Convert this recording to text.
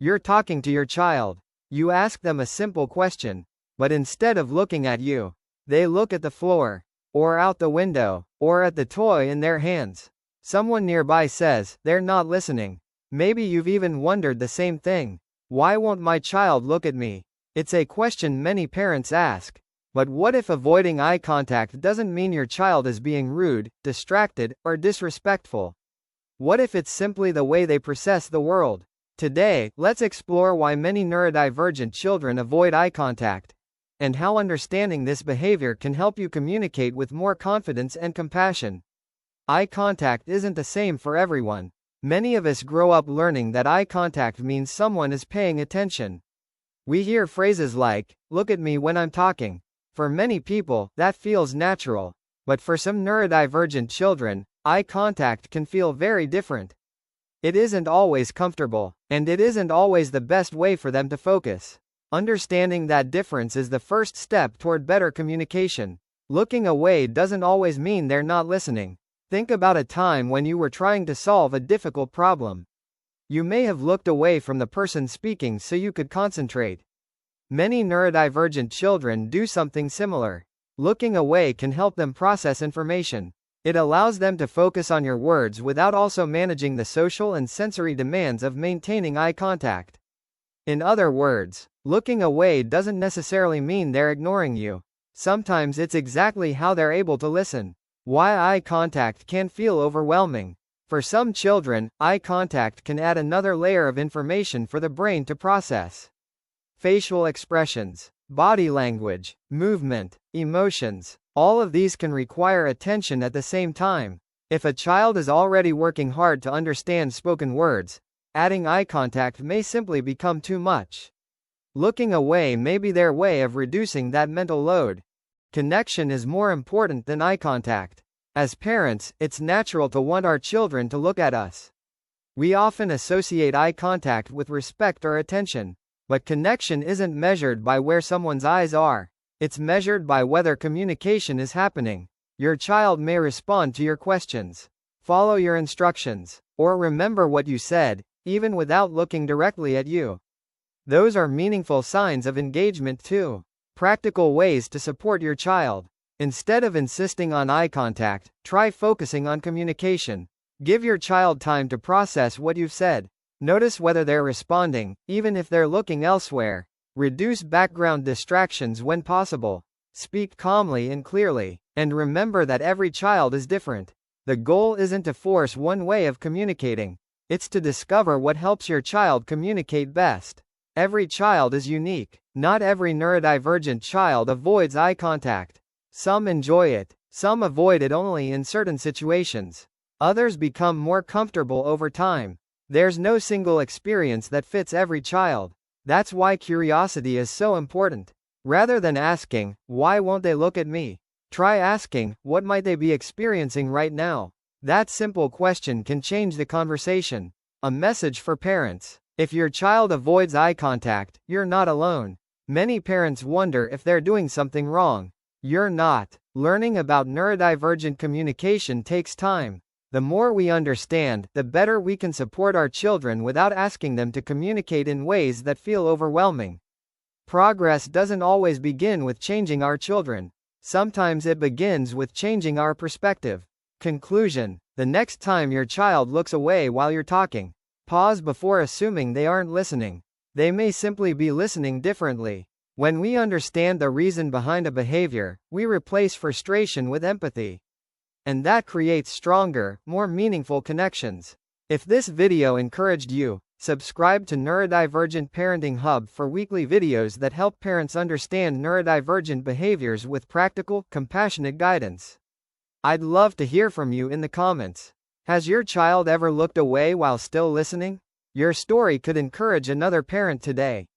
You're talking to your child. You ask them a simple question, but instead of looking at you, they look at the floor, or out the window, or at the toy in their hands. Someone nearby says, "They're not listening." Maybe you've even wondered the same thing. Why won't my child look at me? It's a question many parents ask. But what if avoiding eye contact doesn't mean your child is being rude, distracted, or disrespectful? What if it's simply the way they process the world? Today, let's explore why many neurodivergent children avoid eye contact, and how understanding this behavior can help you communicate with more confidence and compassion. Eye contact isn't the same for everyone. Many of us grow up learning that eye contact means someone is paying attention. We hear phrases like, "Look at me when I'm talking." For many people, that feels natural. But for some neurodivergent children, eye contact can feel very different. It isn't always comfortable, and it isn't always the best way for them to focus. Understanding that difference is the first step toward better communication. Looking away doesn't always mean they're not listening. Think about a time when you were trying to solve a difficult problem. You may have looked away from the person speaking so you could concentrate. Many neurodivergent children do something similar. Looking away can help them process information. It allows them to focus on your words without also managing the social and sensory demands of maintaining eye contact. In other words, looking away doesn't necessarily mean they're ignoring you. Sometimes it's exactly how they're able to listen. Why eye contact can feel overwhelming. For some children, eye contact can add another layer of information for the brain to process. Facial expressions, body language, movement, emotions, all of these can require attention at the same time. If a child is already working hard to understand spoken words, adding eye contact may simply become too much. Looking away may be their way of reducing that mental load. Connection is more important than eye contact. As parents, it's natural to want our children to look at us. We often associate eye contact with respect or attention. But connection isn't measured by where someone's eyes are. It's measured by whether communication is happening. Your child may respond to your questions, follow your instructions, or remember what you said, even without looking directly at you. Those are meaningful signs of engagement too. Practical ways to support your child. Instead of insisting on eye contact, try focusing on communication. Give your child time to process what you've said. Notice whether they're responding, even if they're looking elsewhere. Reduce background distractions when possible. Speak calmly and clearly. And remember that every child is different. The goal isn't to force one way of communicating. It's to discover what helps your child communicate best. Every child is unique. Not every neurodivergent child avoids eye contact. Some enjoy it. Some avoid it only in certain situations. Others become more comfortable over time. There's no single experience that fits every child. That's why curiosity is so important. Rather than asking, "Why won't they look at me?" try asking, "What might they be experiencing right now?" That simple question can change the conversation. A message for parents. If your child avoids eye contact, you're not alone. Many parents wonder if they're doing something wrong. You're not. Learning about neurodivergent communication takes time. The more we understand, the better we can support our children without asking them to communicate in ways that feel overwhelming. Progress doesn't always begin with changing our children. Sometimes it begins with changing our perspective. Conclusion. The next time your child looks away while you're talking, pause before assuming they aren't listening. They may simply be listening differently. When we understand the reason behind a behavior, we replace frustration with empathy. And that creates stronger, more meaningful connections. If this video encouraged you, subscribe to Neurodivergent Parenting Hub for weekly videos that help parents understand neurodivergent behaviors with practical, compassionate guidance. I'd love to hear from you in the comments. Has your child ever looked away while still listening? Your story could encourage another parent today.